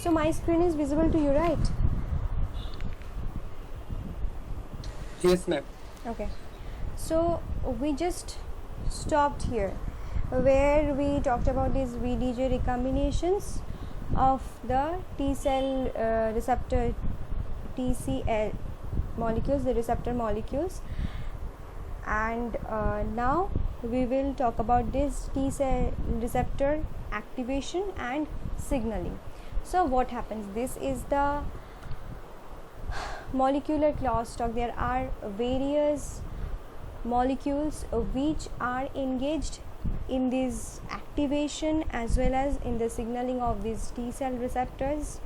So my screen is visible to you, right? Yes, ma'am. Okay. So we just stopped here where we talked about these VDJ recombinations of the T cell receptor TCL molecules, the receptor molecules, and now we will talk about this T cell receptor activation and signaling. So what happens? This is the molecular crosstalk. There are various molecules which are engaged in this activation as well as in the signaling of these T cell receptors.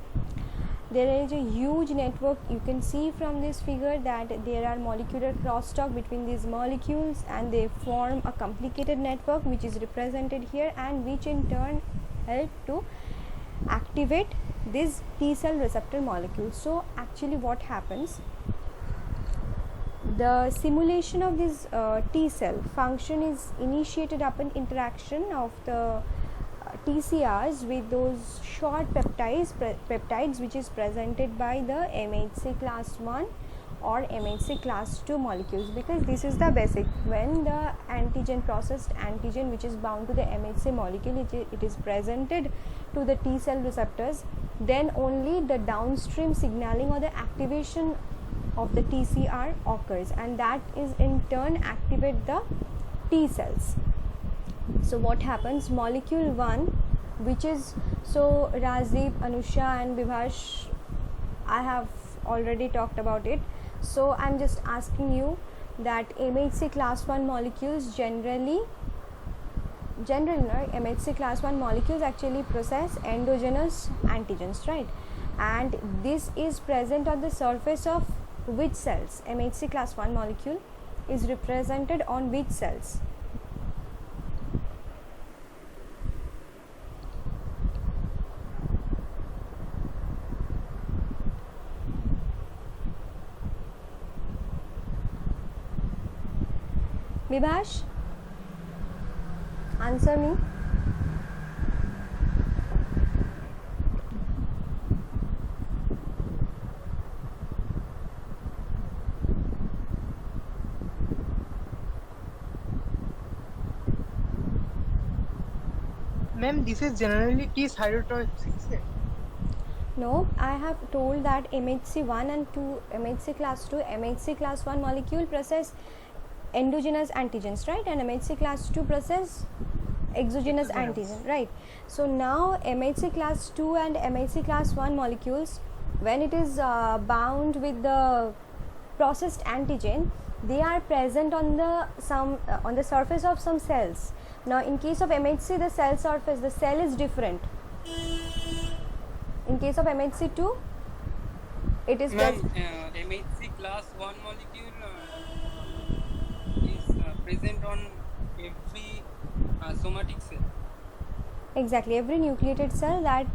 There is a huge network. You can see from this figure that there are molecular crosstalk between these molecules, and they form a complicated network which is represented here, and which in turn help to activate these T cell receptor molecules. So actually what happens, the simulation of this T cell function is initiated upon interaction of the TCRs with those short peptides which is presented by the MHC class 1 or MHC class 2 molecules, because this is the basic. When the antigen, processed antigen which is bound to the MHC molecule, it is presented to the T cell receptors, then only the downstream signaling or the activation of the TCR occurs, and that is in turn activate the T cells. So what happens, molecule 1, which is, so Rajiv, Anusha and Vibhash, I have already talked about it, so I'm just asking you that MHC class 1 molecules generally MHC class 1 molecules actually process endogenous antigens, right? And this is present on the surface of which cells? MHC class 1 molecule is represented on which cells? Vibhash, answer me. Ma'am, this is generally T cytotoxic cell. No, I have told that MHC 1 and 2, MHC class 2, MHC class 1 molecule process endogenous antigens, right? And MHC class 2 process exogenous antigen, right? So now MHC class 2 and MHC class 1 molecules, when it is bound with the processed antigen, they are present on the surface of some cells. Now in case of MHC, the cell surface, the cell is different. In case of MHC2, it is MHC class 1 molecule is present on every somatic cell. Exactly, every nucleated cell, that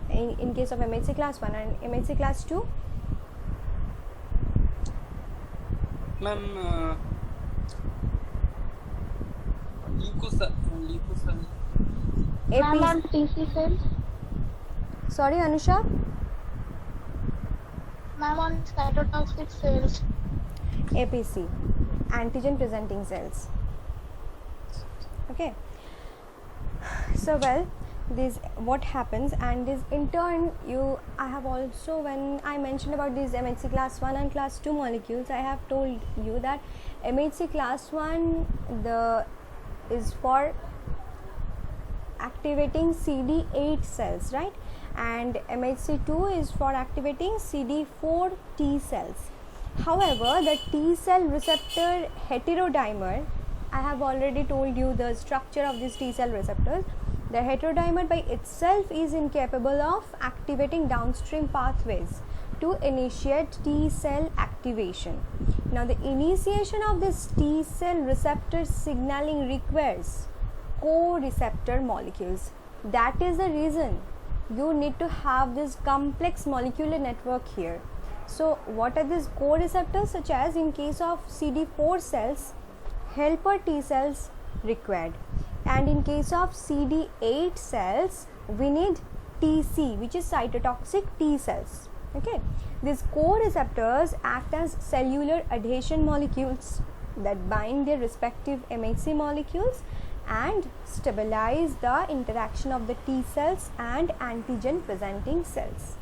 in case of MHC class 1. And MHC class 2? Ma'am, leukocyte. Ma'am, on TC cells? Sorry, Anusha? Ma'am, on cytotoxic cells? APC, antigen presenting cells. Okay. So well, this what happens, and this in turn, I have also, when I mentioned about these MHC class 1 and class 2 molecules, I have told you that MHC class 1 is for activating CD8 cells, right? And MHC2 is for activating CD4 T cells. However, the T cell receptor heterodimer, I have already told you the structure of these T cell receptors. The heterodimer by itself is incapable of activating downstream pathways to initiate T cell activation. Now, the initiation of this T cell receptor signaling requires co-receptor molecules. That is the reason you need to have this complex molecular network here. So what are these co-receptors? Such as in case of CD4 cells, helper T cells required, and in case of CD8 cells, we need TC, which is cytotoxic T cells. Okay, these co-receptors act as cellular adhesion molecules that bind their respective MHC molecules and stabilize the interaction of the T cells and antigen presenting cells.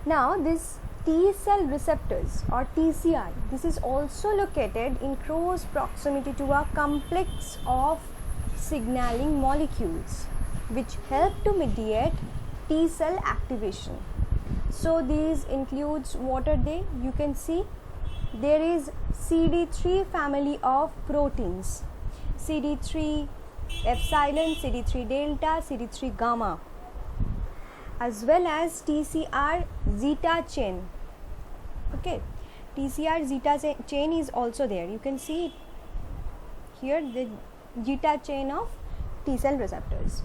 Now this T cell receptors or TCR, this is also located in close proximity to a complex of signaling molecules which help to mediate T cell activation. So these includes what are they? You can see there is CD3 family of proteins, CD3 epsilon, CD3 delta, CD3 gamma, as well as TCR zeta chain. Okay, TCR zeta chain is also there. You can see here the zeta chain of T cell receptors.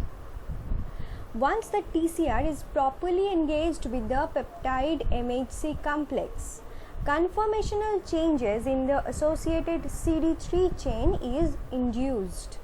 Once the TCR is properly engaged with the peptide MHC complex, conformational changes in the associated CD3 chain is induced,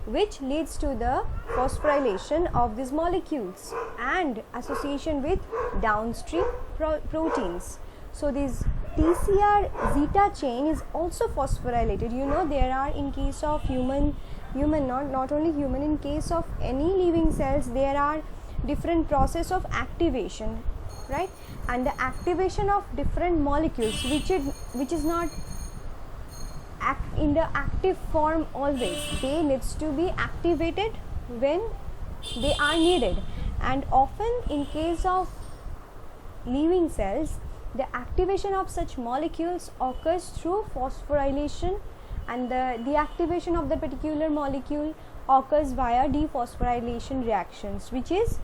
which leads to the phosphorylation of these molecules and association with downstream proteins. So this TCR zeta chain is also phosphorylated. You know, there are in case of human not only human, in case of any living cells there are different process of activation, right? And the activation of different molecules which is not in the active form always. They needs to be activated when they are needed, and often in case of living cells the activation of such molecules occurs through phosphorylation, and the deactivation of the particular molecule occurs via dephosphorylation reactions, which is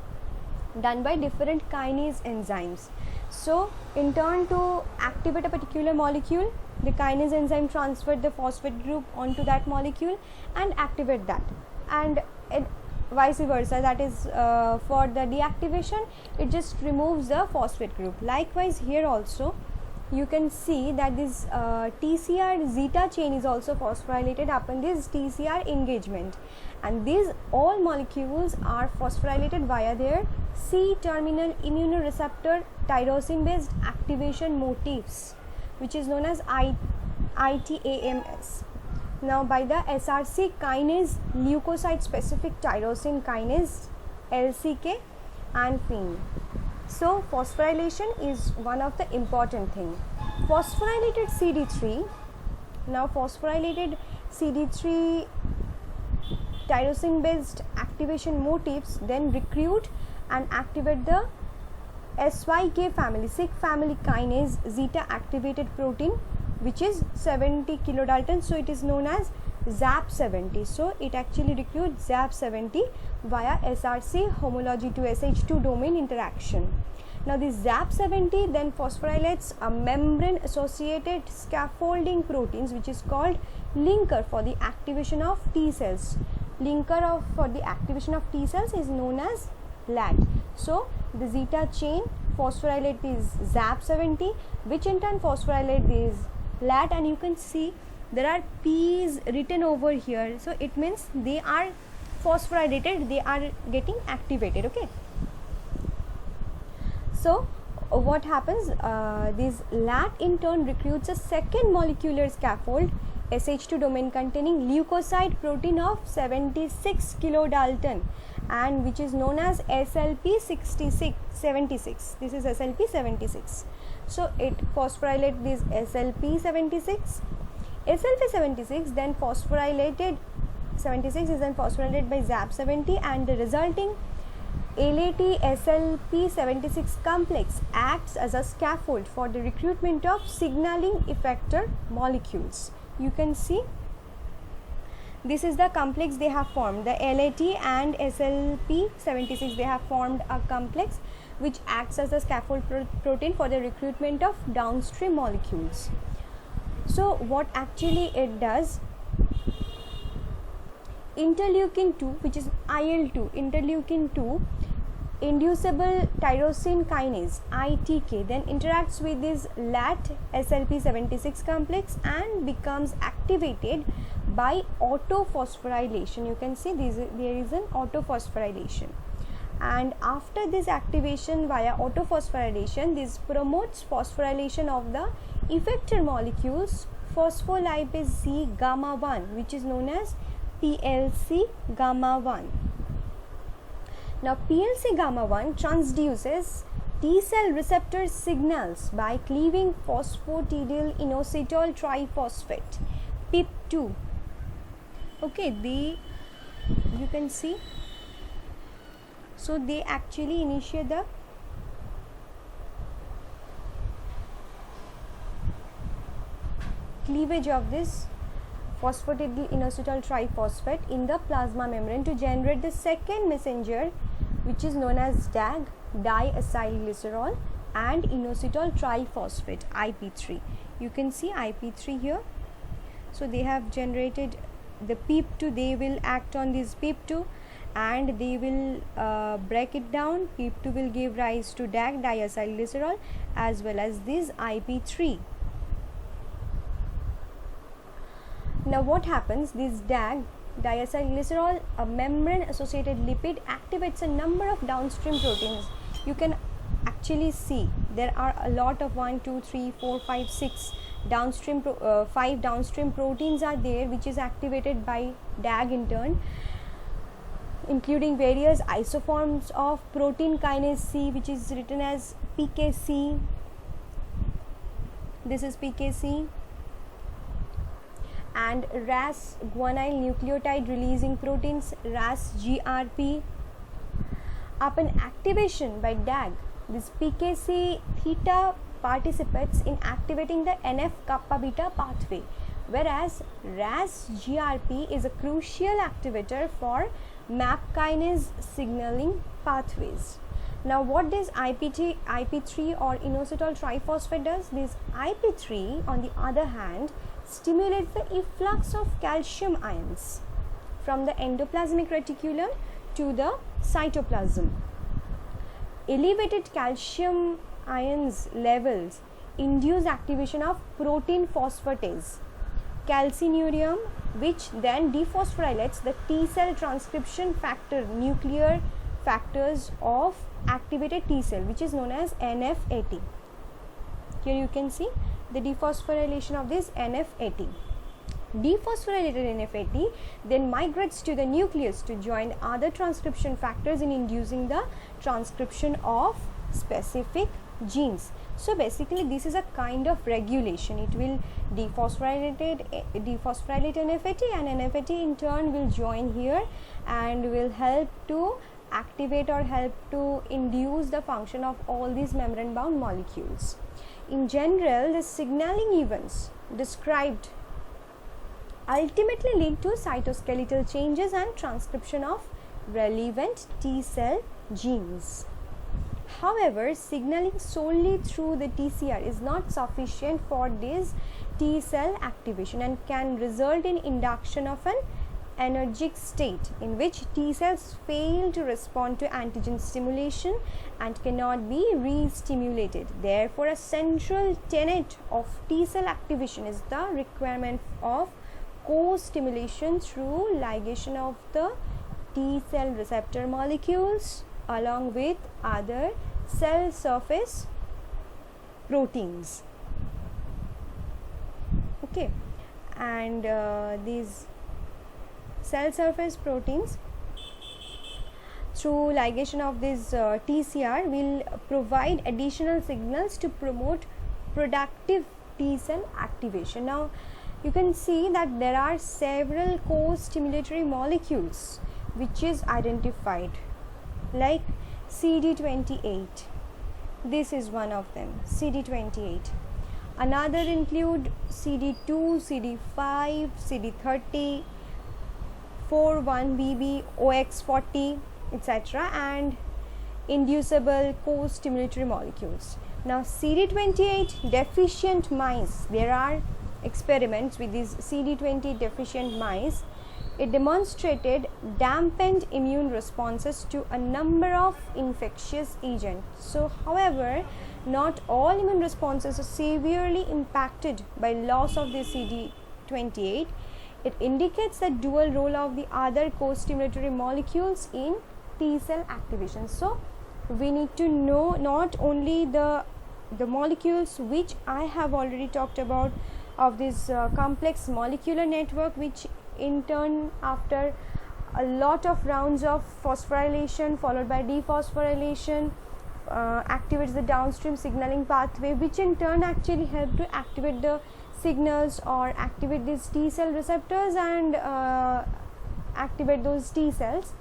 done by different kinase enzymes. So in turn to activate a particular molecule, the kinase enzyme transferred the phosphate group onto that molecule and activate that, and vice versa, that is for the deactivation it just removes the phosphate group. Likewise here also you can see that this TCR zeta chain is also phosphorylated upon this TCR engagement, and these all molecules are phosphorylated via their C-terminal immunoreceptor tyrosine based activation motifs, which is known as ITAMS. Now by the SRC kinase leukocyte specific tyrosine kinase LCK and FIN. So phosphorylation is one of the important thing. Phosphorylated CD3, now phosphorylated CD3 tyrosine based activation motifs then recruit and activate the SYK family, SYK family kinase zeta activated protein, which is 70 kilodalton, so it is known as ZAP70. So it actually recruits ZAP70 via SRC homology to SH2 domain interaction. Now this ZAP70 then phosphorylates a membrane associated scaffolding proteins, which is called linker for the activation of T cells. Linker for the activation of T cells is known as LAT. So the zeta chain phosphorylate is ZAP70, which in turn phosphorylate is LAT, and you can see there are P's written over here, so it means they are phosphorylated, they are getting activated. Okay, so what happens, this LAT in turn recruits a second molecular scaffold SH2 domain containing leukocyte protein of 76 kilodalton, and which is known as SLP76. This is SLP76. So it phosphorylates this SLP76. SLP76 then phosphorylated 76 is then phosphorylated by ZAP70, and the resulting LAT SLP76 complex acts as a scaffold for the recruitment of signaling effector molecules. You can see this is the complex they have formed. The LAT and SLP76, they have formed a complex which acts as a scaffold protein for the recruitment of downstream molecules. So what actually it does, interleukin 2, which is IL-2, interleukin 2 inducible tyrosine kinase ITK then interacts with this LAT SLP76 complex and becomes activated by autophosphorylation. You can see there is an autophosphorylation, and after this activation via autophosphorylation, this promotes phosphorylation of the effector molecules phospholipase Z gamma 1, which is known as PLC gamma 1. Now PLC gamma 1 transduces T cell receptor signals by cleaving phosphatidyl inositol triphosphate PIP2. Okay, you can see, so they actually initiate the cleavage of this phosphatidyl inositol triphosphate in the plasma membrane to generate the second messenger, which is known as DAG, diacylglycerol, and inositol triphosphate IP3. You can see IP3 here. So they have generated the PIP2. They will act on this PIP2 and they will break it down. PIP2 will give rise to DAG, diacylglycerol, as well as this IP3. Now what happens, this DAG, diacylglycerol, a membrane associated lipid, activates a number of downstream proteins. You can actually see there are a lot of 1, 2, 3, 4, 5, 6 downstream 5 downstream proteins are there, which is activated by DAG in turn, including various isoforms of protein kinase C, which is written as PKC. This is PKC. And RAS guanyl nucleotide releasing proteins, RAS GRP. Upon activation by DAG, this PKC theta participates in activating the NF kappa beta pathway, whereas RAS GRP is a crucial activator for MAP kinase signaling pathways. Now what does IP3 or inositol triphosphate does? This IP3 on the other hand stimulates the efflux of calcium ions from the endoplasmic reticulum to the cytoplasm. Elevated calcium ions levels induce activation of protein phosphatase, calcinurium, which then dephosphorylates the T cell transcription factor, nuclear factors of activated T cell, which is known as NF80. Here you can see the dephosphorylation of this NF80. Dephosphorylated NF80 then migrates to the nucleus to join other transcription factors in inducing the transcription of specific genes. So basically this is a kind of regulation. It will dephosphorylate NF80 and NF80 in turn will join here and will help to activate or help to induce the function of all these membrane bound molecules. In general, the signaling events described ultimately lead to cytoskeletal changes and transcription of relevant T cell genes. However, signaling solely through the TCR is not sufficient for this T cell activation and can result in induction of an anergic state in which T cells fail to respond to antigen stimulation and cannot be re-stimulated. Therefore, a central tenet of T cell activation is the requirement of co-stimulation through ligation of the T cell receptor molecules along with other cell surface proteins. Okay, and these cell surface proteins through ligation of this TCR will provide additional signals to promote productive T cell activation. Now you can see that there are several co-stimulatory molecules which is identified, like CD28. This is one of them, CD28. Another include CD2, CD5, CD30, 41BB, OX40, etc. and inducible co-stimulatory molecules. Now CD28 deficient mice, there are experiments with these CD20 deficient mice. It demonstrated dampened immune responses to a number of infectious agents. So, however, not all immune responses are severely impacted by loss of the CD28. It indicates the dual role of the other co-stimulatory molecules in T cell activation. So we need to know not only the molecules which I have already talked about of this complex molecular network, which in turn after a lot of rounds of phosphorylation followed by dephosphorylation activates the downstream signaling pathway, which in turn actually help to activate the signals or activate these T cell receptors and activate those T cells.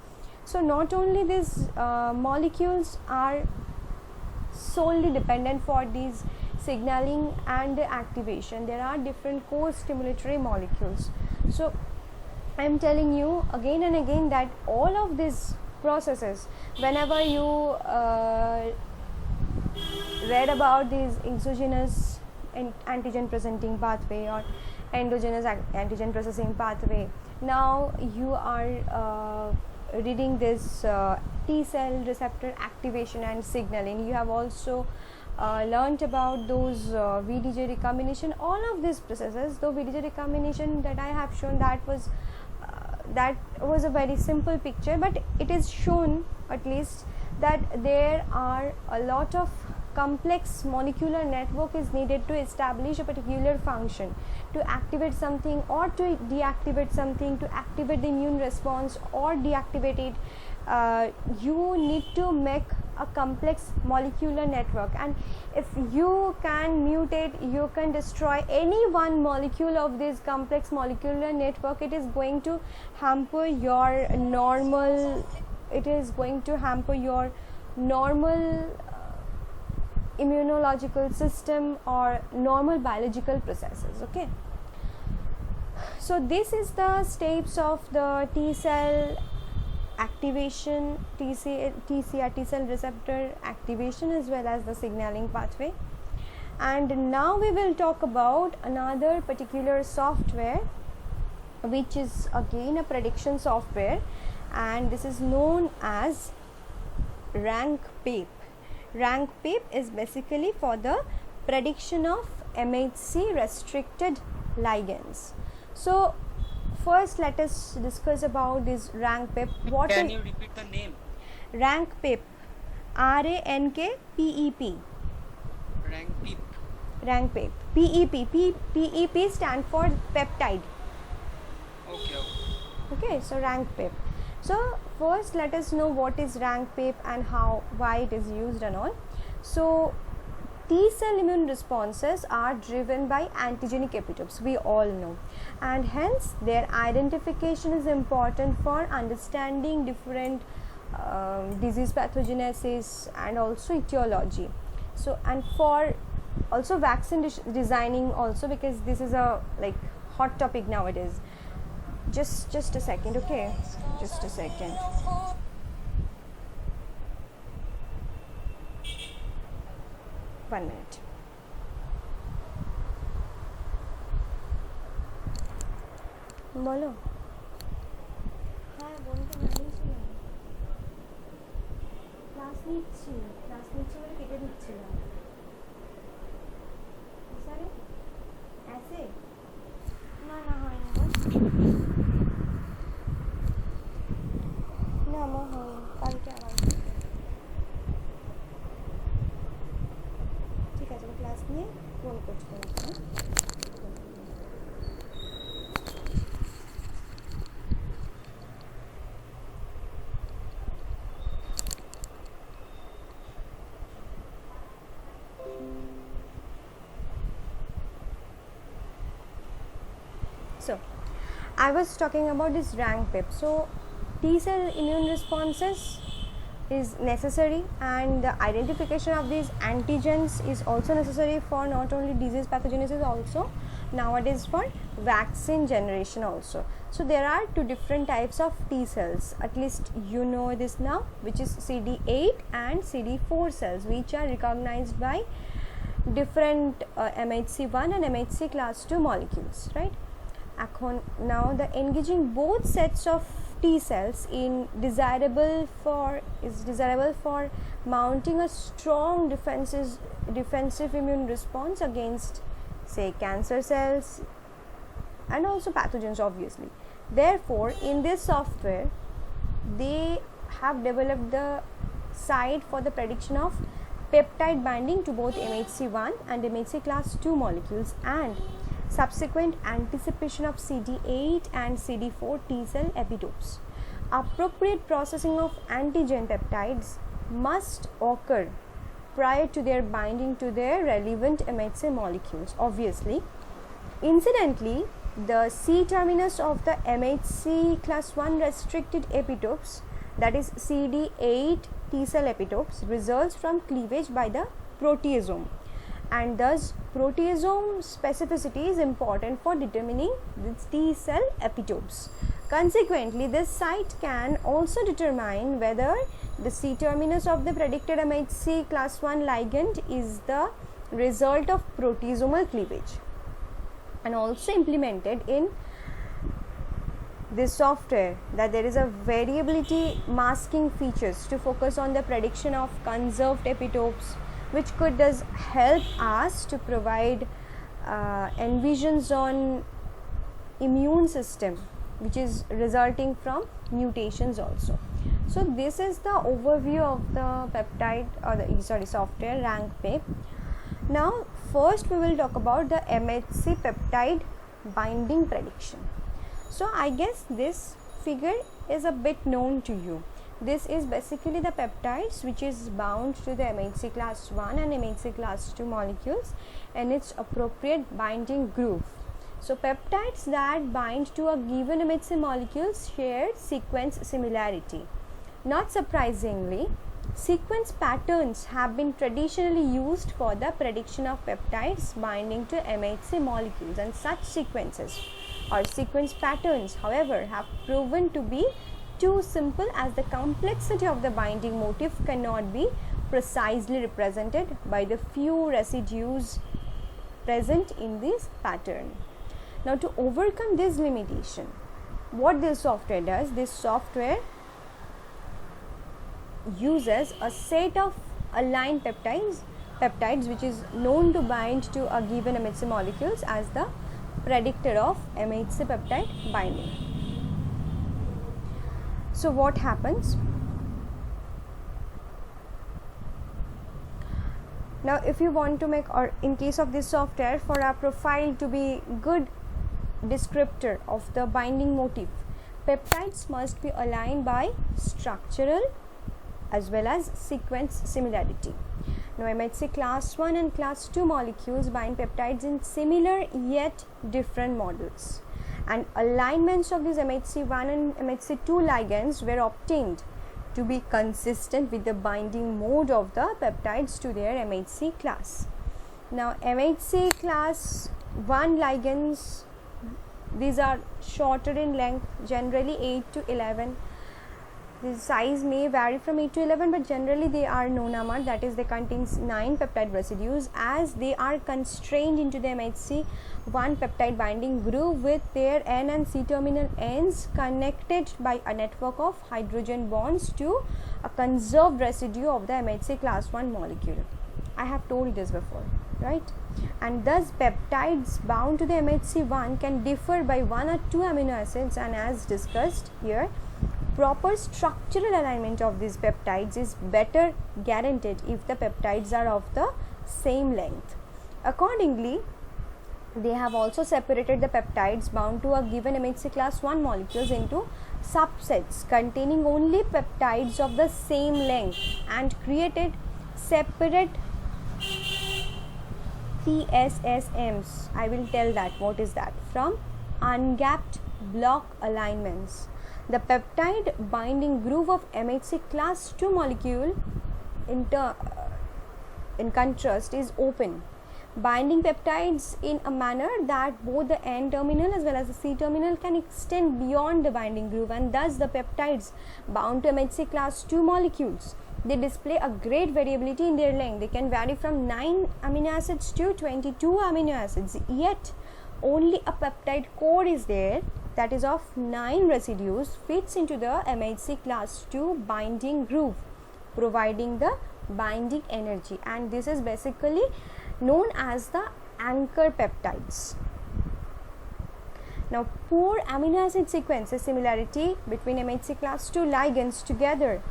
So not only these molecules are solely dependent for these signaling and activation, there are different co-stimulatory molecules. So I am telling you again and again that all of these processes, whenever you read about these exogenous antigen presenting pathway or endogenous antigen processing pathway, now you are reading this T cell receptor activation and signaling. You have also learnt about those VDJ recombination. All of these processes, though VDJ recombination that I have shown, that was a very simple picture, but it is shown at least that there are a lot of complex molecular network is needed to establish a particular function, to activate something or to deactivate something, to activate the immune response or deactivate it. You need to make a complex molecular network, and if you can mutate, you can destroy any one molecule of this complex molecular network, it is going to hamper your normal immunological system or normal biological processes. Okay, so this is the steps of the T cell activation, T cell receptor activation, as well as the signaling pathway. And now we will talk about another particular software, which is again a prediction software, and this is known as RANK-PAPE. RANK-PAPE is basically for the prediction of MHC restricted ligands. So first let us discuss about this RANK-PAPE. Can you repeat the name? RANK-PAPE, RANK-PEP. RANK-PAPE. RANK-PAPE. PEP stand for peptide. Okay, so RANK-PAPE. So first let us know what is RANK-PAPE and why it is used and all. So T cell immune responses are driven by antigenic epitopes, we all know, and hence their identification is important for understanding different disease pathogenesis and also etiology. So, and for also vaccine designing also, because this is a hot topic nowadays. Just a second, okay? Just a second. One minute. বলো হ্যাঁ বলতে জানিয়েছিলাম class নিচ্ছি বলে কেটে দিচ্ছিলাম স্যারে ऐसे না হয়নি না আমার হয়নি কালকে আবার ঠিক আছে ক্লাস নিয়ে ফোন করছি তোমাকে So I was talking about this RANK-PAPE. So T cell immune responses is necessary, and the identification of these antigens is also necessary for not only disease pathogenesis, also nowadays for vaccine generation also. So there are two different types of T cells, at least you know this now, which is CD8 and CD4 cells, which are recognized by different MHC1 and MHC class 2 molecules, right? Now the engaging both sets of T cells is desirable for mounting a strong defensive immune response against, say, cancer cells and also pathogens, obviously. Therefore, in this software, they have developed the site for the prediction of peptide binding to both MHC1 and MHC class 2 molecules and subsequent anticipation of CD8 and CD4 T cell epitopes. Appropriate processing of antigen peptides must occur prior to their binding to their relevant MHC molecules, obviously. Incidentally, the C terminus of the MHC class 1 restricted epitopes, that is CD8 T cell epitopes, results from cleavage by the proteasome, and thus proteasome specificity is important for determining these T cell epitopes. Consequently, this site can also determine whether the C terminus of the predicted MHC class 1 ligand is the result of proteasomal cleavage, and also implemented in this software that there is a variability masking features to focus on the prediction of conserved epitopes, which could thus help us to provide envisions on immune system which is resulting from mutations also. So this is the overview of the peptide or the software RankPep. Now first we will talk about the MHC peptide binding prediction. So I guess this figure is a bit known to you. This is basically the peptides which is bound to the MHC class 1 and MHC class 2 molecules and its appropriate binding groove. So peptides that bind to a given MHC molecules share sequence similarity. Not surprisingly, sequence patterns have been traditionally used for the prediction of peptides binding to MHC molecules, and such sequences or sequence patterns, however, have proven to be too simple as the complexity of the binding motif cannot be precisely represented by the few residues present in this pattern. Now to overcome this limitation, what this software does, this software uses a set of aligned peptides which is known to bind to a given MHC molecules as the predictor of MHC peptide binding. So what happens? Now if you want to make, or in case of this software, for a profile to be good descriptor of the binding motif, peptides must be aligned by structural as well as sequence similarity. Now MHC class 1 and class 2 molecules bind peptides in similar yet different models, and alignments of these MHC1 and MHC2 ligands were obtained to be consistent with the binding mode of the peptides to their MHC class. Now MHC class 1 ligands, these are shorter in length, generally 8 to 11. The size may vary from 8 to 11, but generally they are nonamer, that is they contains 9 peptide residues, as they are constrained into the MHC1 peptide binding groove with their N and C terminal ends connected by a network of hydrogen bonds to a conserved residue of the MHC class 1 molecule. I have told this before, right? And thus peptides bound to the MHC1 can differ by 1 or 2 amino acids, and as discussed here, proper structural alignment of these peptides is better guaranteed if the peptides are of the same length. Accordingly, they have also separated the peptides bound to a given MHC class 1 molecules into subsets containing only peptides of the same length and created separate PSSMs. I will tell that what is that, from ungapped block alignments. The peptide binding groove of MHC class 2 molecule in contrast is open, binding peptides in a manner that both the N terminal as well as the C terminal can extend beyond the binding groove, and thus the peptides bound to MHC class 2 molecules, they display a great variability in their length. They can vary from 9 amino acids to 22 amino acids, yet only a peptide core is there that is of 9 residues fits into the MHC class 2 binding groove, providing the binding energy, and this is basically known as the anchor peptides. Now, poor amino acid sequences similarity between MHC class 2 ligands together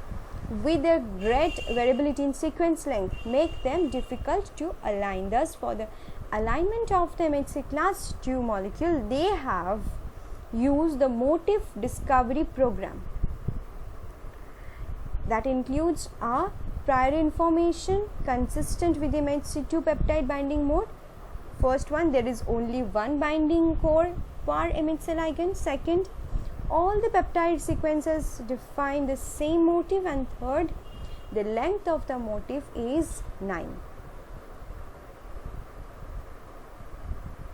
with their great variability in sequence length make them difficult to align. Thus, for the alignment of the MHC class 2 molecule, they have used the motif discovery program that includes a prior information consistent with the MHC2 peptide binding mode. First one, there is only one binding core per MHC ligand. Second, all the peptide sequences define the same motif. And third, the length of the motif is 9.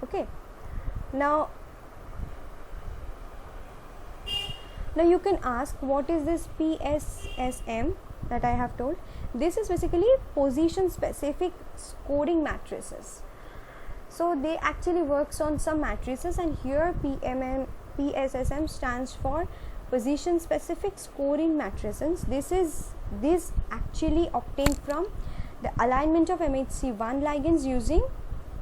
Okay. Now you can ask, what is this PSSM that I have told? This is basically position specific scoring matrices. So they actually works on some matrices, and here PSSM stands for position specific scoring matrices. This actually obtained from the alignment of MHC1 ligands using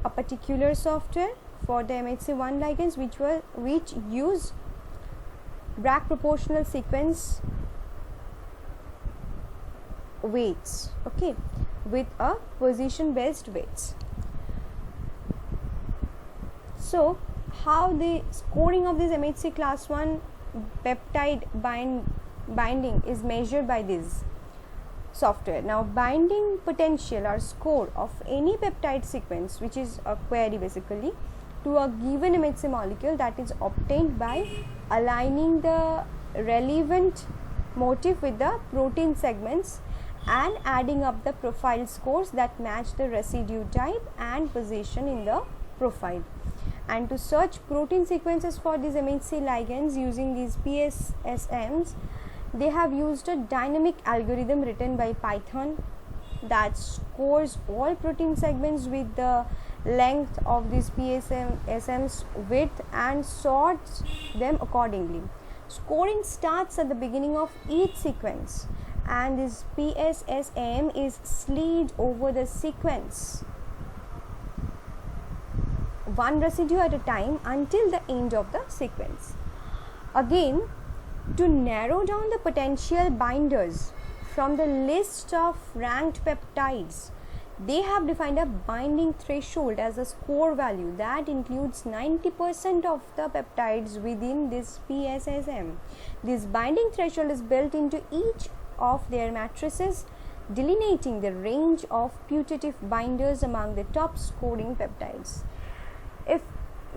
a particular software for the MHC1 ligands which use Bragg proportional sequence weights, okay, with a position based weights. So how the scoring of this MHC class 1 peptide binding is measured by this software. Now, binding potential or score of any peptide sequence, which is a query basically, to a given MHC molecule, that is obtained by aligning the relevant motif with the protein segments and adding up the profile scores that match the residue type and position in the profile. And to search protein sequences for these MHC ligands using these PSSMs, they have used a dynamic algorithm written by Python that scores all protein segments with the length of these PSSM's width and sorts them accordingly. Scoring starts at the beginning of each sequence, and this PSSM is slid over the sequence one residue at a time until the end of the sequence. Again, to narrow down the potential binders from the list of ranked peptides, they have defined a binding threshold as a score value that includes 90% of the peptides within this PSSM. This binding threshold is built into each of their matrices, delineating the range of putative binders among the top scoring peptides. If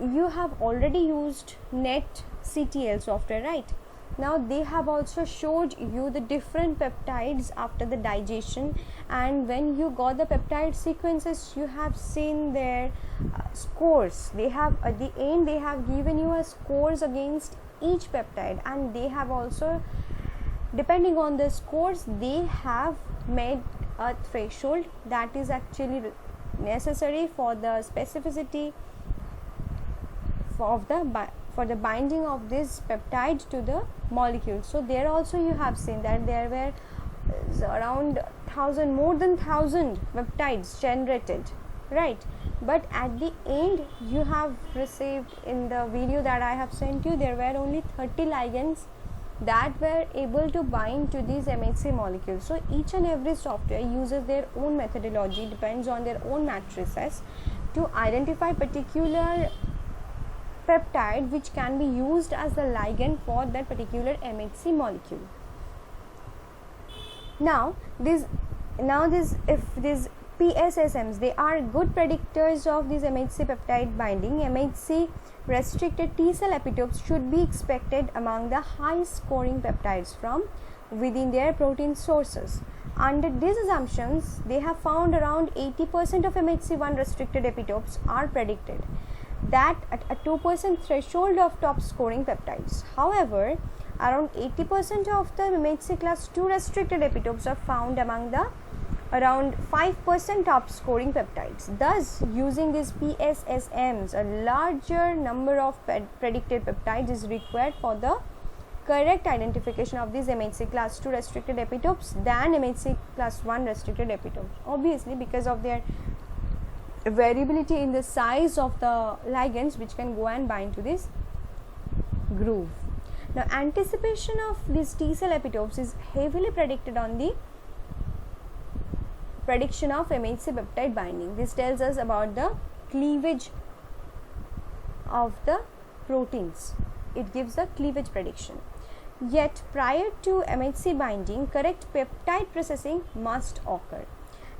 you have already used NetCTL software, right? Now they have also showed you the different peptides after the digestion, and when you got the peptide sequences, you have seen their scores. They have at the end they have given you a scores against each peptide, and they have also, depending on the scores, they have made a threshold that is actually necessary for the specificity for the binding of this peptide to the molecule. So there also you have seen that there were around more than 1000 peptides generated, right? But at the end you have received, in the video that I have sent you, there were only 30 ligands that were able to bind to these MHC molecules. So each and every software uses their own methodology, depends on their own matrices to identify particular peptide which can be used as the ligand for that particular MHC molecule. Now these PSSMs, they are good predictors of this MHC peptide binding. MHC restricted T cell epitopes should be expected among the high scoring peptides from within their protein sources. Under these assumptions, they have found around 80% of MHC1 restricted epitopes are predicted, that at a 2% threshold of top scoring peptides. However, around 80% of the MHC class 2 restricted epitopes are found among the around 5% top scoring peptides. Thus, using these PSSMs, a larger number of predicted peptides is required for the correct identification of these MHC class 2 restricted epitopes than MHC class 1 restricted epitopes. Obviously, because of their variability in the size of the ligands which can go and bind to these groove. Now anticipation of these T cell epitopes is heavily predicted on the prediction of MHC peptide binding. This tells us about the cleavage of the proteins. It gives the cleavage prediction. Yet prior to MHC binding, correct peptide processing must occur.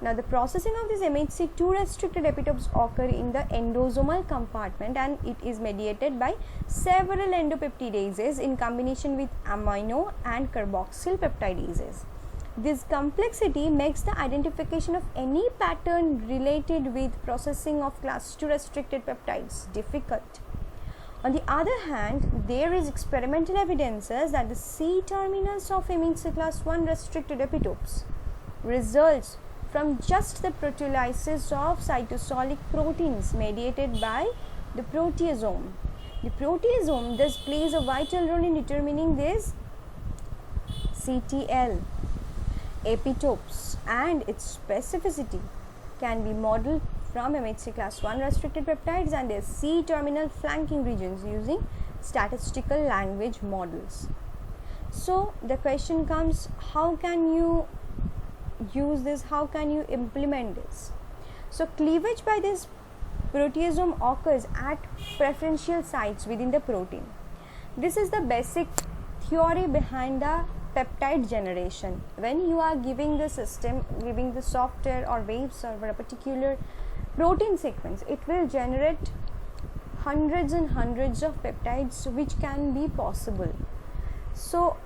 Now the processing of these MHC2 restricted epitopes occur in the endosomal compartment, and it is mediated by several endopeptidases in combination with amino and carboxyl peptidases. This complexity makes the identification of any pattern related with processing of class 2 restricted peptides difficult. On the other hand, there is experimental evidences that the C terminus of MHC class 1 restricted epitopes results from just the proteolysis of cytosolic proteins mediated by the proteasome. The proteasome thus plays a vital role in determining these CTL epitopes, and its specificity can be modeled from MHC class 1 restricted peptides and their C terminal flanking regions using statistical language models. So the question comes, how can you use this, how can you implement this? So cleavage by this proteasome occurs at preferential sites within the protein. This is the basic theory behind the peptide generation. When you are giving the system, giving the software or wave server a particular protein sequence, it will generate hundreds and hundreds of peptides which can be possible. So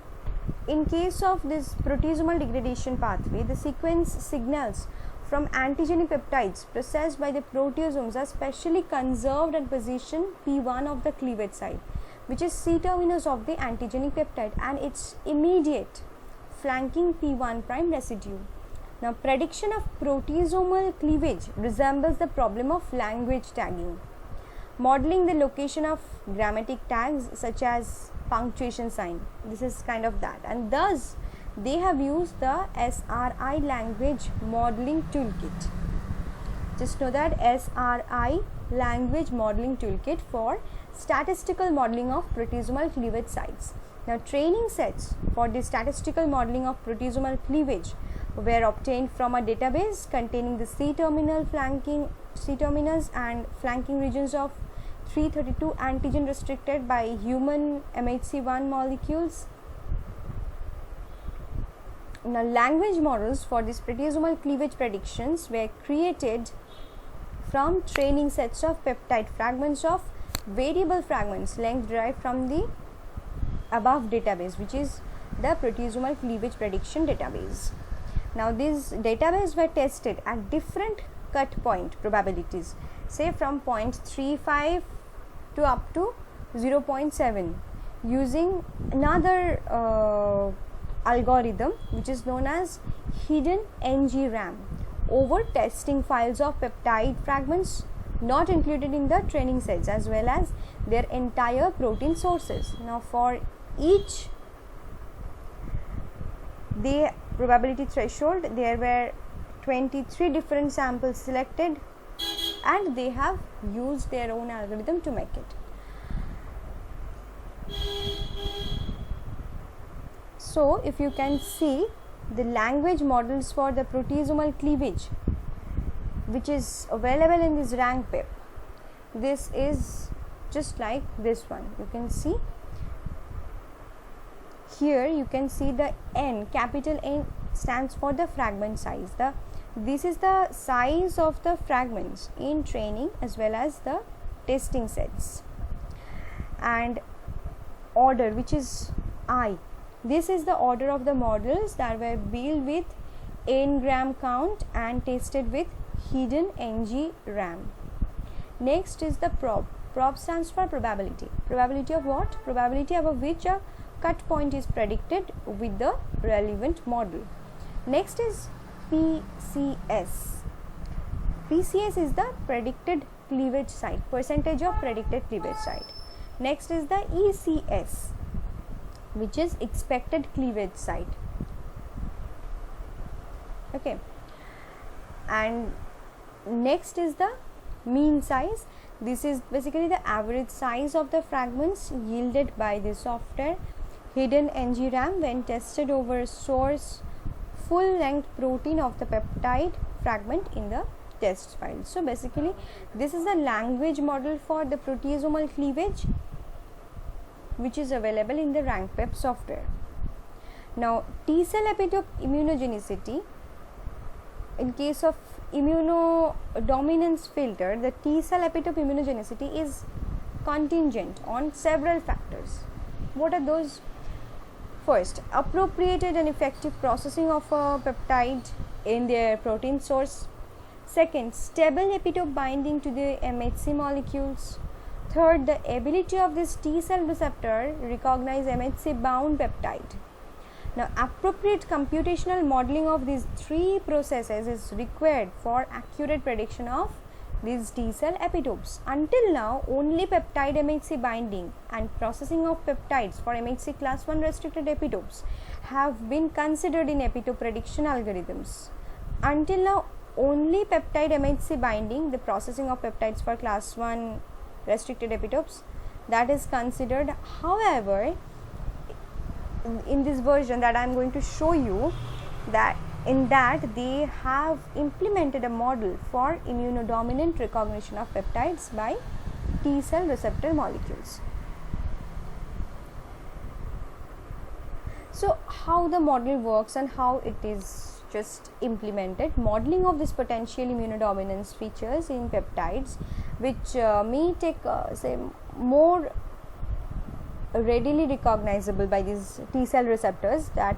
in case of this proteasomal degradation pathway, the sequence signals from antigenic peptides processed by the proteasomes are specially conserved and positioned P1 of the cleavage site, which is C terminus of the antigenic peptide, and its immediate flanking P1 prime residue. Now prediction of proteasomal cleavage resembles the problem of language tagging, modeling the location of grammatic tags such as punctuation sign. This is kind of that, and thus they have used the SRI language modeling toolkit. Just know that SRI language modeling toolkit for statistical modeling of proteasomal cleavage sites. Now training sets for the statistical modeling of proteasomal cleavage were obtained from a database containing the C terminus and flanking regions of 332 antigen restricted by human MHC1 molecules. Now language models for these proteasomal cleavage predictions were created from training sets of peptide fragments of variable fragments length derived from the above database, which is the proteasomal cleavage prediction database. Now these databases were tested at different cut point probabilities, say from 0.35 to up to 0.7, using another algorithm which is known as hidden NG-RAM over testing files of peptide fragments not included in the training sets as well as their entire protein sources. Now for each the probability threshold, there were 23 different samples selected, and they have used their own algorithm to make it. So if you can see the language models for the proteasomal cleavage, which is available in this rank pip, this is just like this one. You can see here, you can see the N, capital N stands for the fragment size. This is the size of the fragments in training as well as the testing sets, and order, which is I. This is the order of the models that were built with n-gram count and tested with hidden NG-RAM. Next is the prob. Prob stands for probability. Probability of what? Probability above which a cut point is predicted with the relevant model. Next is PCS. PCS is the predicted cleavage site, percentage of predicted cleavage site. Next is the ECS, which is expected cleavage site. Okay, and next is the mean size. This is basically the average size of the fragments yielded by the software hidden NGRAM when tested over source full length protein of the peptide fragment in the test file. So basically this is a language model for the proteasomal cleavage which is available in the RankPep software. Now T cell epitope immunogenicity, in case of immunodominance filter, the T cell epitope immunogenicity is contingent on several factors. What are those? First, appropriated and effective processing of a peptide in their protein source. Second, stable epitope binding to the MHC molecules. Third, the ability of this T cell receptor recognize MHC bound peptide. Now, appropriate computational modeling of these three processes is required for accurate prediction of these T cell epitopes. Until now, only peptide MHC binding and processing of peptides for MHC class 1 restricted epitopes have been considered in epitope prediction algorithms. Until now, only peptide MHC binding, the processing of peptides for class 1 restricted epitopes, that is considered. However, in this version that I am going to show you, that in that they have implemented a model for immunodominant recognition of peptides by T cell receptor molecules. So how the model works and how it is just implemented. Modeling of this potential immunodominance features in peptides which may take say more readily recognizable by these T cell receptors that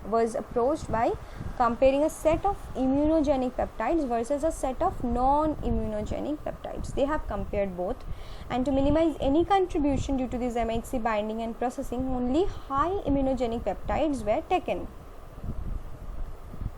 was approached by comparing a set of immunogenic peptides versus a set of non-immunogenic peptides. They have compared both, and to minimize any contribution due to this MHC binding and processing, only high immunogenic peptides were taken.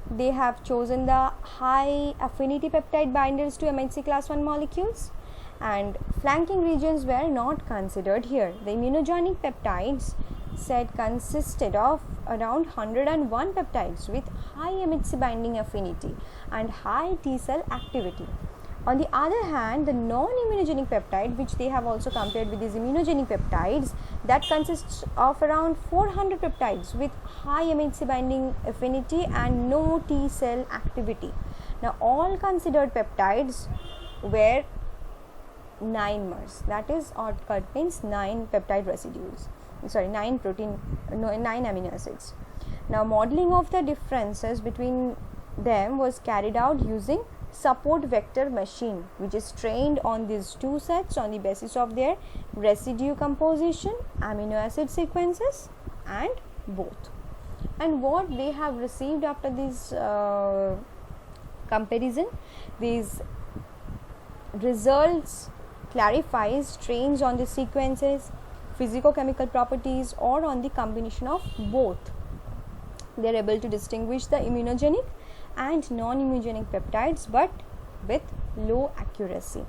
They have chosen the high affinity peptide binders to MHC class 1 molecules, and flanking regions were not considered here. The immunogenic peptides set consisted of around 101 peptides with high MHC binding affinity and high T cell activity. On the other hand, the non-immunogenic peptide, which they have also compared with these immunogenic peptides, that consists of around 400 peptides with high MHC binding affinity and no T cell activity. Now all considered peptides were 9 mers, that is, or contains 9 peptide residues, 9 protein, 9 amino acids. Now modeling of the differences between them was carried out using support vector machine, which is trained on these two sets on the basis of their residue composition, amino acid sequences, and both. And what they have received after this comparison, these results clarifies trains on the sequences, physicochemical properties, or on the combination of both. They are able to distinguish the immunogenic and non-immunogenic peptides, but with low accuracy.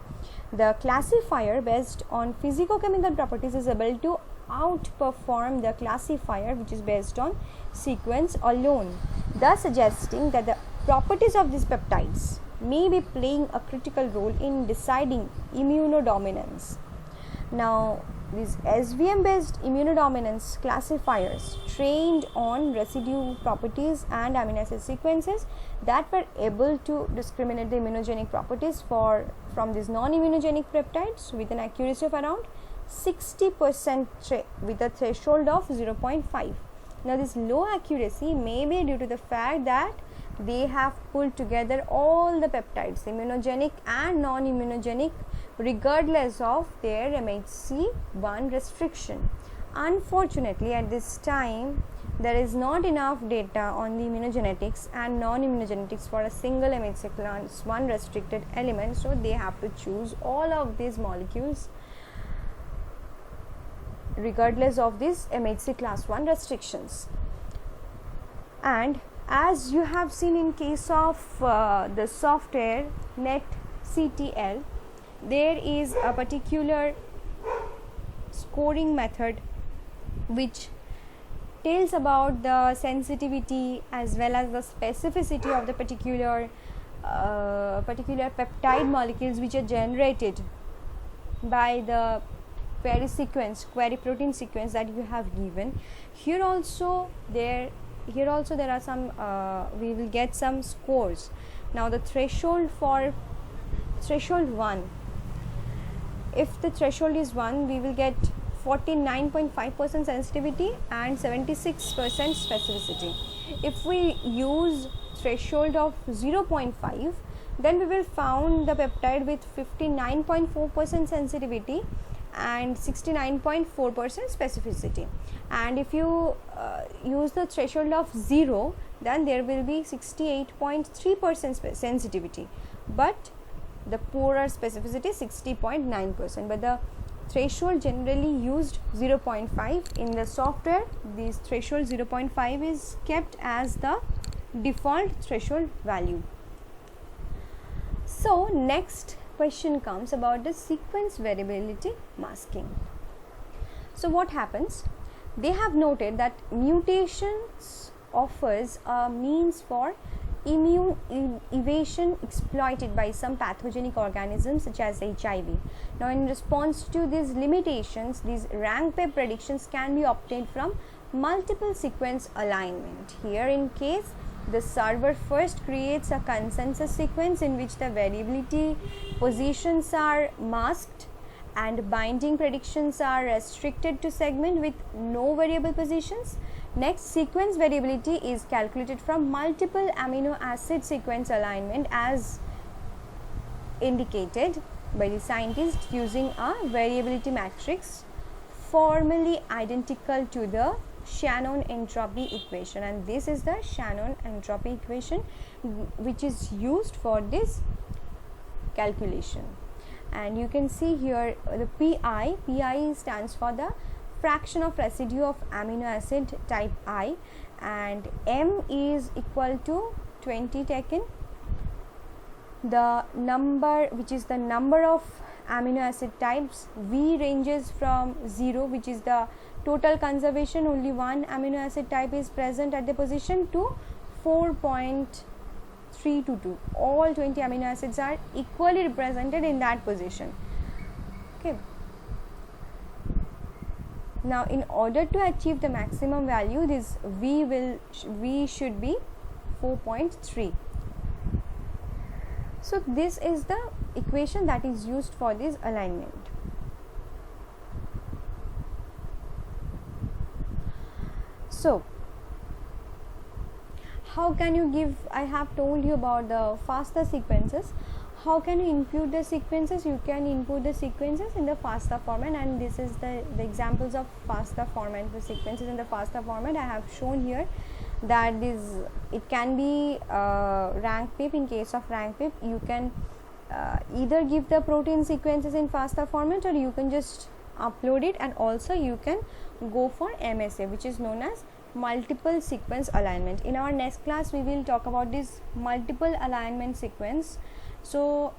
The classifier based on physicochemical properties is able to outperform the classifier which is based on sequence alone, thus suggesting that the properties of these peptides may be playing a critical role in deciding immunodominance. Now, these SVM based immunodominance classifiers trained on residue properties and amino acid sequences that were able to discriminate the immunogenic properties from these non-immunogenic peptides with an accuracy of around 60% with a threshold of 0.5. Now, this low accuracy may be due to the fact that they have pulled together all the peptides, immunogenic and non-immunogenic, regardless of their MHC1 restriction. Unfortunately, at this time, there is not enough data on the immunogenetics and non-immunogenetics for a single MHC class 1 restricted element, so they have to choose all of these molecules regardless of these MHC class 1 restrictions. And as you have seen in case of the software NetCTL, there is a particular scoring method which tells about the sensitivity as well as the specificity of the particular peptide molecules which are generated by the query protein sequence that you have given. Here also there are some we will get some scores. Now the threshold 1, if the threshold is 1, we will get 49.5% sensitivity and 76% specificity. If we use threshold of 0.5, then we will found the peptide with 59.4% sensitivity and 69.4% specificity. And if you use the threshold of 0, then there will be 68.3% sensitivity, but the poorer specificity 60.9%. But the threshold generally used 0.5 in the software. This threshold 0.5 is kept as the default threshold value. So next question comes about the sequence variability masking. So what happens? They have noted that mutations offers a means for immune evasion exploited by some pathogenic organisms such as HIV. Now in response to these limitations, these rank pair predictions can be obtained from multiple sequence alignment. Here in case the server first creates a consensus sequence in which the variability positions are masked and binding predictions are restricted to segment with no variable positions. Next, sequence variability is calculated from multiple amino acid sequence alignment as indicated by the scientist using a variability matrix formally identical to the Shannon entropy equation, and this is the Shannon entropy equation which is used for this calculation. And you can see here the PI stands for the fraction of residue of amino acid type I, and M is equal to 20 taken. The number, which is the number of amino acid types. V ranges from 0, which is the total conservation, only one amino acid type is present at the position, to 4.322. All 20 amino acids are equally represented in that position. Okay. Now in order to achieve the maximum value, this V should be 4.3. So this is the equation that is used for this alignment. So how can you give, I have told you about the FASTA sequences. How can you input the sequences? You can input the sequences in the FASTA format, and this is the examples of FASTA format. The sequences in the FASTA format I have shown here, that it can be rank pip. In case of rank pip, you can either give the protein sequences in FASTA format, or you can just upload it, and also you can go for MSA, which is known as multiple sequence alignment. In our next class we will talk about this multiple alignment sequence. So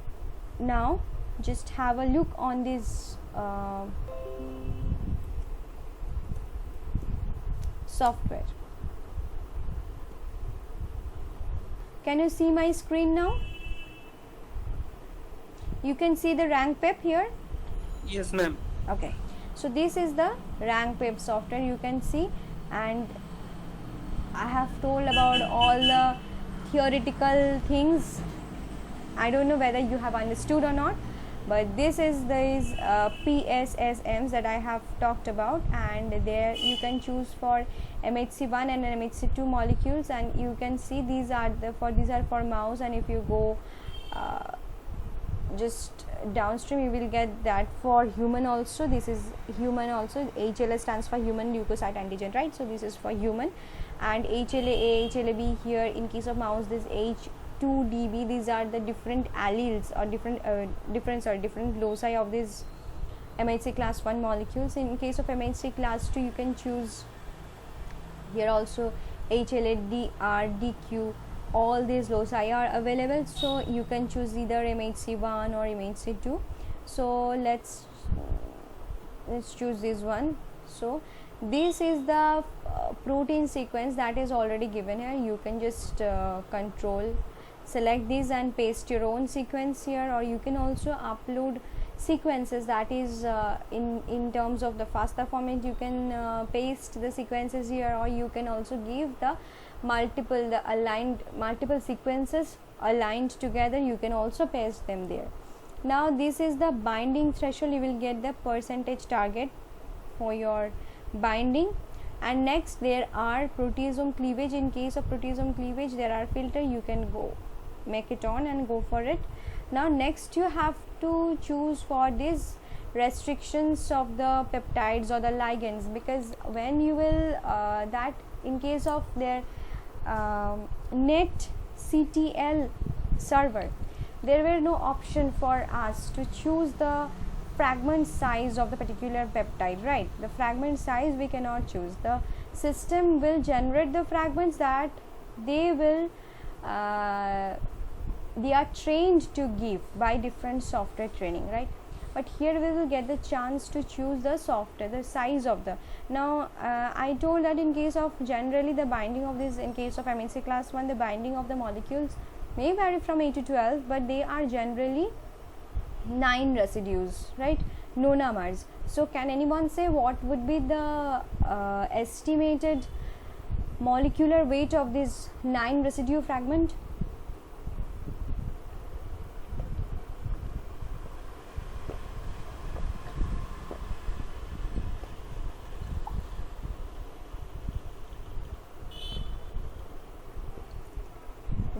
now just have a look on this software. Can you see my screen now? You can see the rank pip here. Yes, ma'am. Okay, so this is the rank pip software, you can see, and I have told about all the theoretical things. I don't know whether you have understood or not, but this is these PSSMs that I have talked about, and there you can choose for MHC1 and MHC2 molecules, and you can see these are for mouse, and if you go just downstream you will get that for human also. This is human also. HLA stands for human leukocyte antigen, right? So this is for human, and HLA-A, HLA-B here. In case of mouse, this H2DB, these are the different alleles or different loci of these MHC class 1 molecules. In case of MHC class 2, you can choose here also HLA-DR, DQ. All these loci are available, so you can choose either MHC1 or MHC2. So let's choose this one. So this is the protein sequence that is already given here. You can just select this and paste your own sequence here, or you can also upload sequences, that is in terms of the FASTA format you can paste the sequences here, or you can also give the multiple sequences aligned together, you can also paste them there. Now this is the binding threshold, you will get the percentage target for your binding. And next there are proteasome cleavage. In case of proteasome cleavage there are filter, you can go make it on and go for it. Now next you have to choose for these restrictions of the peptides or the ligands, because when you will that in case of their net CTL server, there were no option for us to choose the fragment size of the particular peptide, right? The fragment size we cannot choose. The system will generate the fragments that they will they are trained to give by different software training, right? But here we will get the chance to choose the software, the size of the. Now I told that in case of generally the binding of this, in case of MNC class 1, the binding of the molecules may vary from 8 to 12, but they are generally 9 residues, right? Nonamers. So can anyone say what would be the estimated molecular weight of this 9 residue fragment?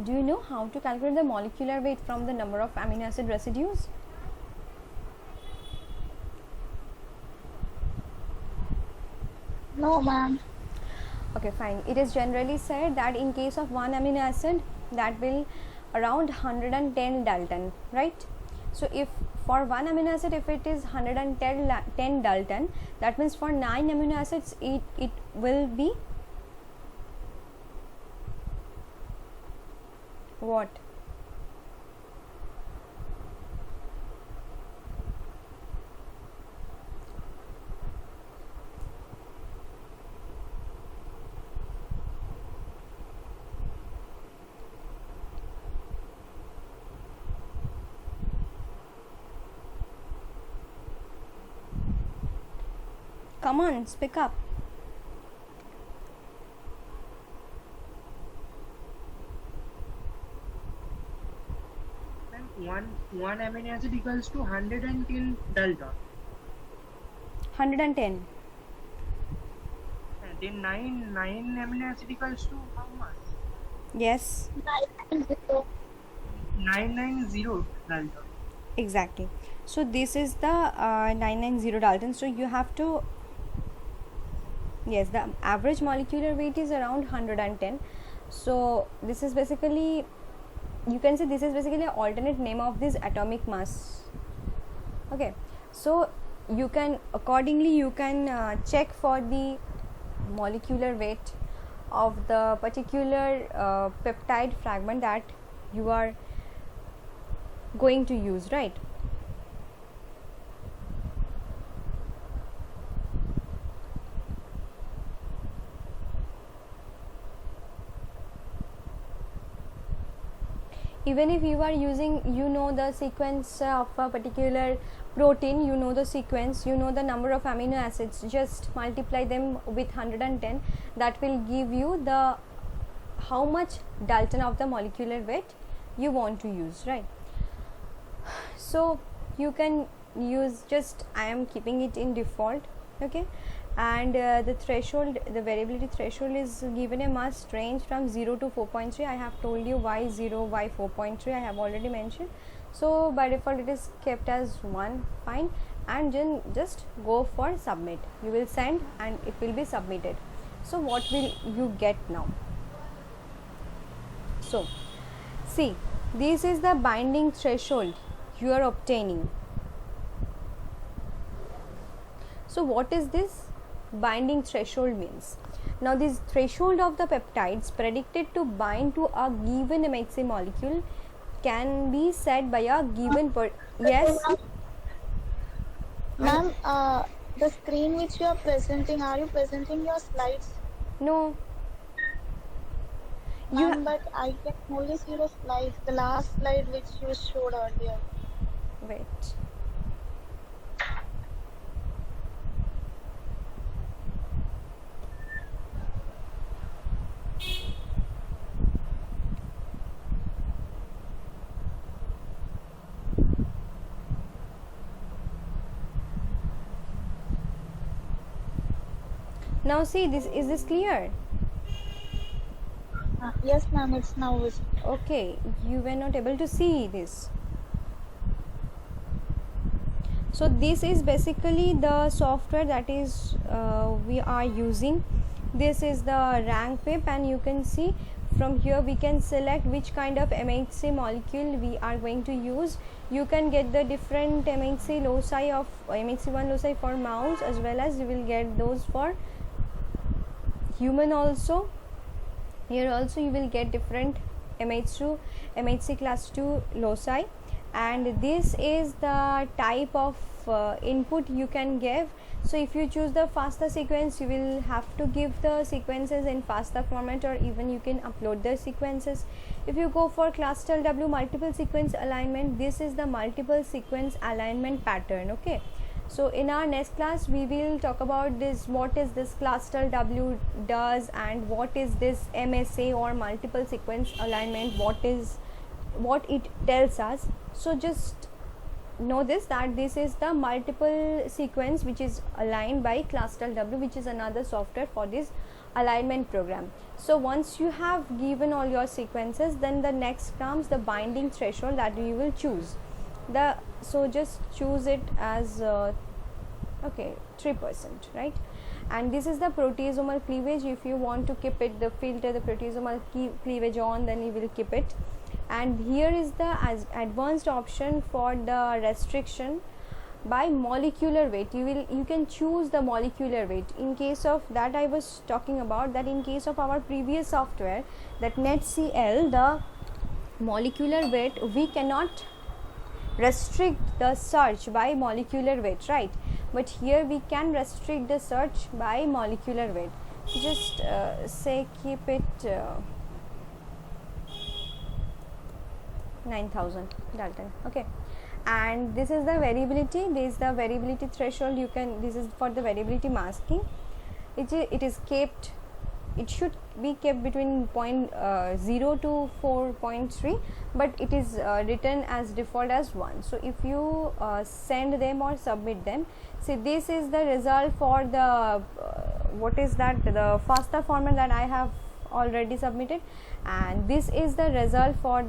Do you know how to calculate the molecular weight from the number of amino acid residues? No, ma'am. Okay, fine. It is generally said that in case of one amino acid, that will around 110 Dalton, right? So if for one amino acid, if it is 110 Dalton, that means for 9 amino acids it will be what? Come on, speak up. One amino acid equals to 110 Dalton. 110. And then 9 amino acid equals to how much? Yes, 990 Dalton. exactly. So this is the 990 Dalton. So you have to, yes, the average molecular weight is around 110. So this is basically, you can say this is basically an alternate name of this atomic mass. Okay, so you can accordingly you can check for the molecular weight of the particular peptide fragment that you are going to use, right? Even if you are using, the sequence of a particular protein, the sequence, the number of amino acids, just multiply them with 110, that will give you the how much Dalton of the molecular weight you want to use, right? So you can use, just I am keeping it in default, okay? And the threshold, the variability threshold is given a must range from 0 to 4.3. I have told you why 0, why 4.3, I have already mentioned. So by default it is kept as 1, fine, and then just go for submit. You will send and it will be submitted. So what will you get now? So see, this is the binding threshold you are obtaining. So what is this binding threshold means? Now this threshold of the peptides predicted to bind to a given MHC molecule can be set by a given yes. Ma'am, the screen which you are presenting, are you presenting your slides? No. Ma'am, but I can only see the slides, the last slide which you showed earlier. Wait. Now see, this is this clear? Yes, ma'am. It's now visible. Okay, you were not able to see this. So this is basically the software that is we are using. This is the rank pip, and you can see from here we can select which kind of MHC molecule we are going to use. You can get the different MHC loci of MHC1 loci for mouse, as well as you will get those for human also. Here also you will get different MHC class 2 loci, and this is the type of input you can give. So if you choose the FASTA sequence, you will have to give the sequences in FASTA format, or even you can upload the sequences. If you go for cluster W multiple sequence alignment, this is the multiple sequence alignment pattern. Okay, so in our next class we will talk about this, what is this cluster W does, and what is this MSA or multiple sequence alignment, what it tells us. So just know this, that this is the multiple sequence which is aligned by cluster W, which is another software for this alignment program. So once you have given all your sequences, then the next comes the binding threshold that you will choose. So just choose it as 3%, right? And this is the proteasomal cleavage. If you want to keep it, the filter the proteasomal cleavage on, then you will keep it. And here is the advanced option for the restriction by molecular weight. You can choose the molecular weight. In case of that, I was talking about that in case of our previous software, that NetCL, the molecular weight, we cannot restrict the search by molecular weight, right? But here we can restrict the search by molecular weight. Just say keep it 9000 Dalton. Okay, and this is the variability. This is the variability threshold. This is for the variability masking. It is kept, it should be kept between 0 to 4.3, but it is written as default as 1. So if you send them or submit them, see, this is the result for the the FASTA format that I have already submitted, and this is the result for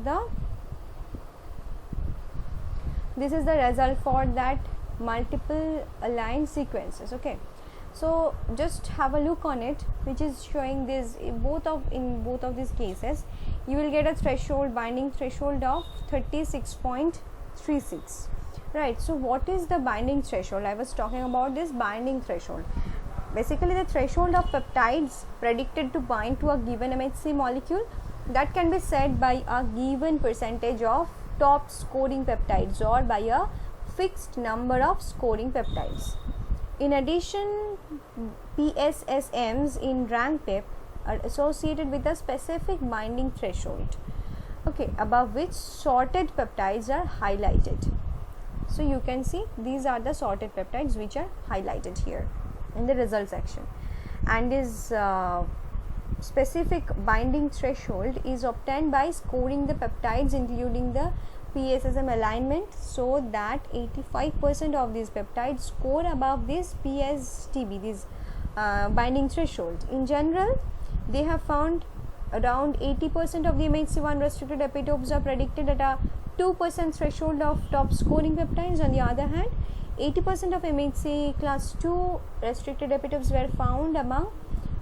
that multiple aligned sequences. Okay, so just have a look on it, which is showing this in both of these cases you will get a binding threshold of 36.36, right? So what is the binding threshold? I was talking about this binding threshold. Basically the threshold of peptides predicted to bind to a given MHC molecule that can be set by a given percentage of top scoring peptides, or by a fixed number of scoring peptides. In addition, PSSMs in rank pip are associated with a specific binding threshold, okay, above which sorted peptides are highlighted. So you can see these are the sorted peptides which are highlighted here in the result section, and is specific binding threshold is obtained by scoring the peptides including the PSSM alignment, so that 85% of these peptides score above this PSTB, this binding threshold. In general, they have found around 80% of the MHC1 restricted epitopes are predicted at a 2% threshold of top scoring peptides. On the other hand, 80% of MHC class 2 restricted epitopes were found among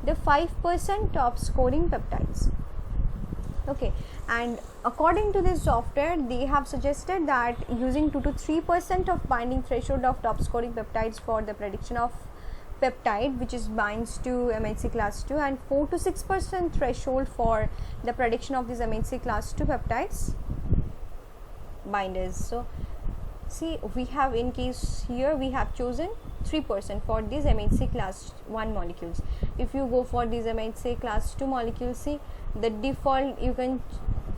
the 5% top scoring peptides. Okay, and according to this software, they have suggested that using 2 to 3% of binding threshold of top scoring peptides for the prediction of peptide which is binds to MHC class 2, and 4 to 6% threshold for the prediction of these MHC class 2 peptides binders. So see, we have, in case here we have chosen 3% for these MHC class 1 molecules. If you go for these MHC class 2 molecules, see the default, you can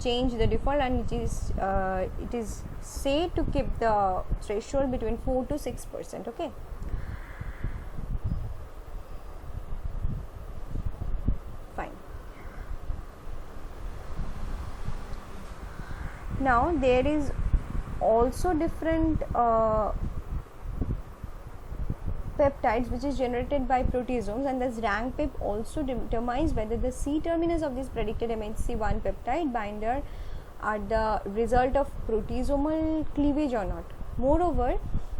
change the default, and it is said to keep the threshold between 4 to 6%. Okay, fine. Now there is also different peptides which is generated by proteasomes, and this rank pep also determines whether the C terminus of this predicted MHC1 peptide binder are the result of proteasomal cleavage or not. Moreover,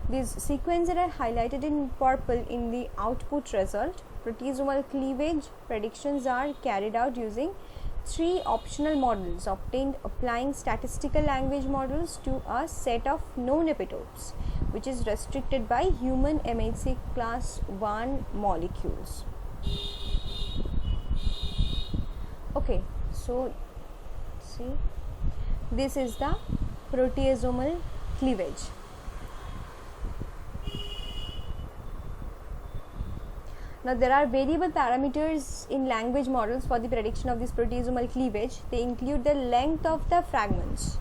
these sequences are highlighted in purple in the output result. Proteasomal cleavage predictions are carried out using 3 optional models obtained applying statistical language models to a set of known epitopes, which is restricted by human MHC class 1 molecules. Okay, so see, this is the proteasomal cleavage. Now there are variable parameters in language models for the prediction of this proteasomal cleavage. They include the length of the fragments,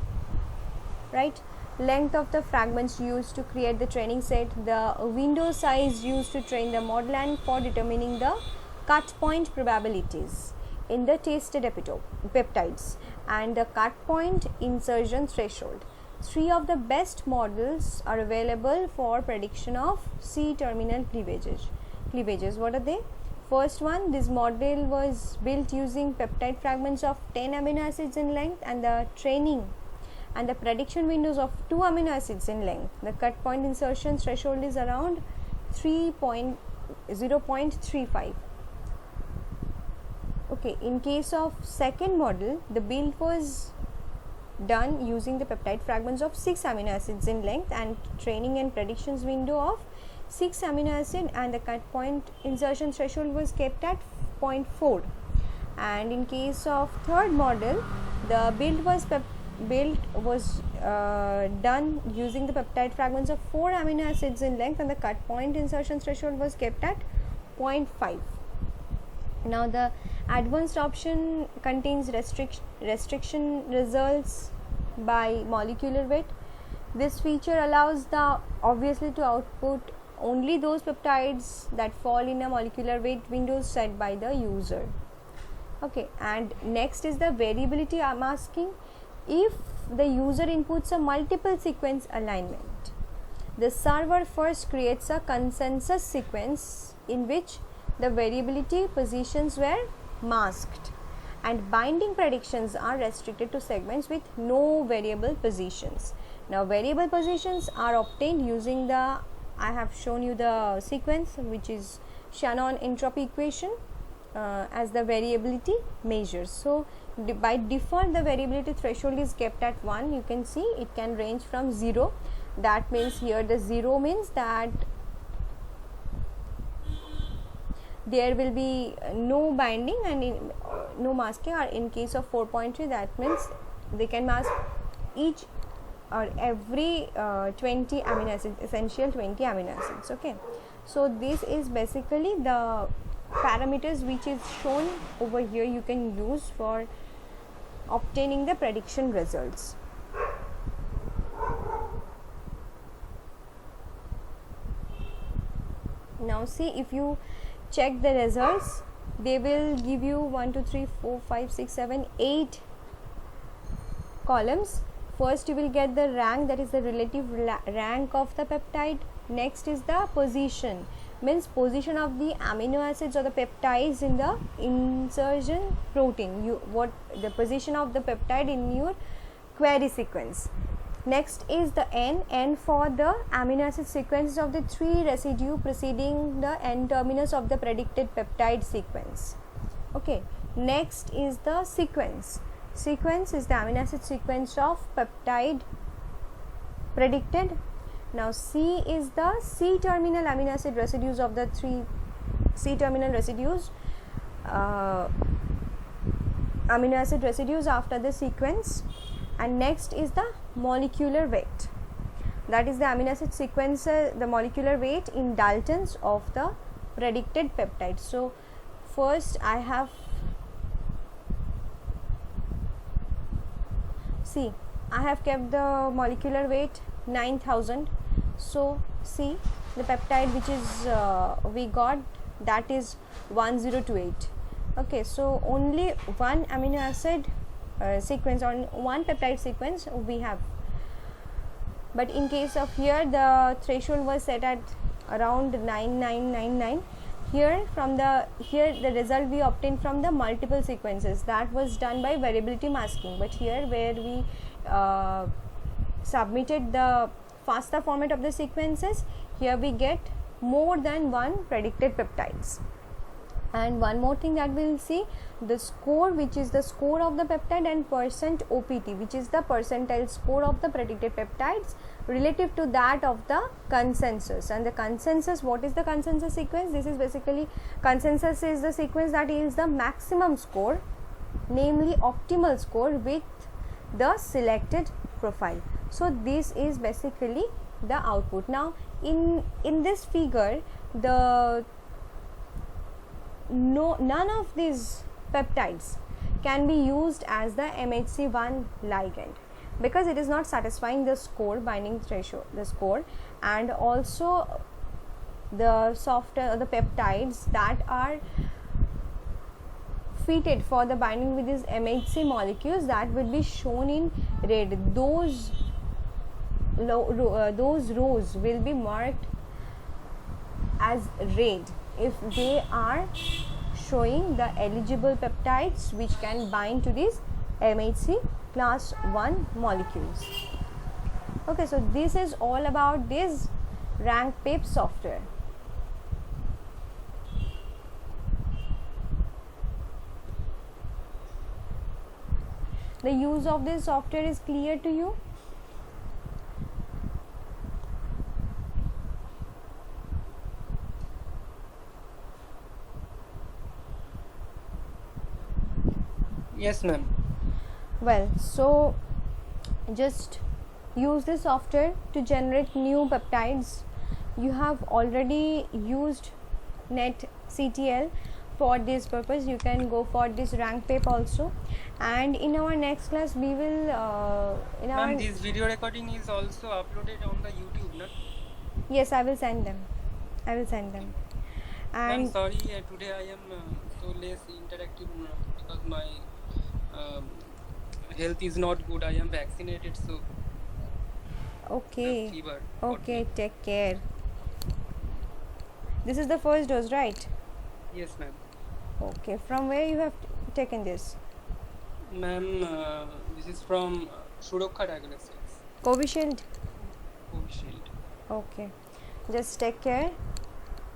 right? Length of the fragments used to create the training set, the window size used to train the model, and for determining the cut point probabilities in the tested peptides, and the cut point insertion threshold. 3 of the best models are available for prediction of C terminal cleavages. What are they? First one, this model was built using peptide fragments of 10 amino acids in length, and the training and the prediction windows of 2 amino acids in length. The cut point insertion threshold is around 0.35. Okay, in case of second model, the build was done using the peptide fragments of 6 amino acids in length and training and predictions window of 6 amino acid, and the cut point insertion threshold was kept at 0.4. And in case of third model, the build was done using the peptide fragments of 4 amino acids in length, and the cut point insertion threshold was kept at 0.5. Now the advanced option contains restriction results by molecular weight. This feature allows the obviously to output only those peptides that fall in a molecular weight window set by the user. Okay, and next is the variability masking. If the user inputs a multiple sequence alignment, the server first creates a consensus sequence in which the variability positions were masked, and binding predictions are restricted to segments with no variable positions. Now variable positions are obtained using the, I have shown you the sequence, which is Shannon entropy equation as the variability measures. So by default the variability threshold is kept at 1. You can see it can range from 0. That means here the 0 means that there will be no binding and no masking, or in case of 4.3 that means they can mask each or every 20 amino acids, essential 20 amino acids. Okay, so this is basically the parameters which is shown over here you can use for obtaining the prediction results. Now see, if you check the results, they will give you 1 2 3 4 5 6 7 8 columns. First you will get the rank, that is the relative rank of the peptide. Next is the position, means position of the amino acids or the peptides in the insertion protein, what the position of the peptide in your query sequence. Next is the N for the amino acid sequences of the 3 residue preceding the N terminus of the predicted peptide sequence. Okay, next is the sequence is the amino acid sequence of peptide predicted. Now C is the C terminal amino acid residues of the 3 C terminal residues amino acid residues after the sequence. And next is the molecular weight, that is the amino acid sequence, the molecular weight in Daltons of the predicted peptide. So first I have kept the molecular weight 9000. So see, the peptide which is we got, that is 1028. Okay, so only one amino acid sequence on one peptide sequence we have, but in case of here the threshold was set at around 9999. Here the result we obtained from the multiple sequences, that was done by variability masking. But here where we submitted the FASTA format of the sequences, here we get more than one predicted peptides. And one more thing that we will see, the score, which is the score of the peptide, and percent OPT, which is the percentile score of the predicted peptides relative to that of the consensus. And the consensus, what is the consensus sequence? This is basically, consensus is the sequence that yields the maximum score, namely optimal score with the selected profile. So this is basically the output. Now in this figure, none of these peptides can be used as the MHC1 ligand, because it is not satisfying the score binding threshold, the score, and also the softer the peptides that are fitted for the binding with these MHC molecules, that will be shown in red. Those rows will be marked as red if they are showing the eligible peptides which can bind to these MHC class 1 molecules. Okay, so this is all about this RankPape software. The use of this software is clear to you? Yes, ma'am. Well, so just use this software to generate new peptides. You have already used NetCTL for this purpose. You can go for this RankPape also. And in our next class, we will Ma'am, this video recording is also uploaded on the YouTube, no? Yes, I will send them. Ma'am, And sorry, today I am so less interactive because my health is not good. I am vaccinated, so okay, fever. okay, take care. This is the first dose, right? Yes, ma'am. Okay, from where you have taken this? Ma'am, this is from Surakha Diagnostics, Covishield? Covishield. Okay, just take care.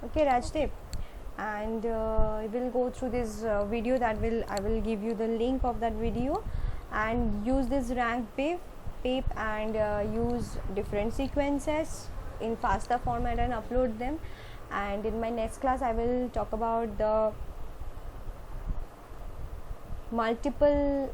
Okay, Rajdeep, and we'll go through this video that I will give you the link of that video, and use this RankPape and use different sequences in FASTA format and upload them. And in my next class, I will talk about the multiple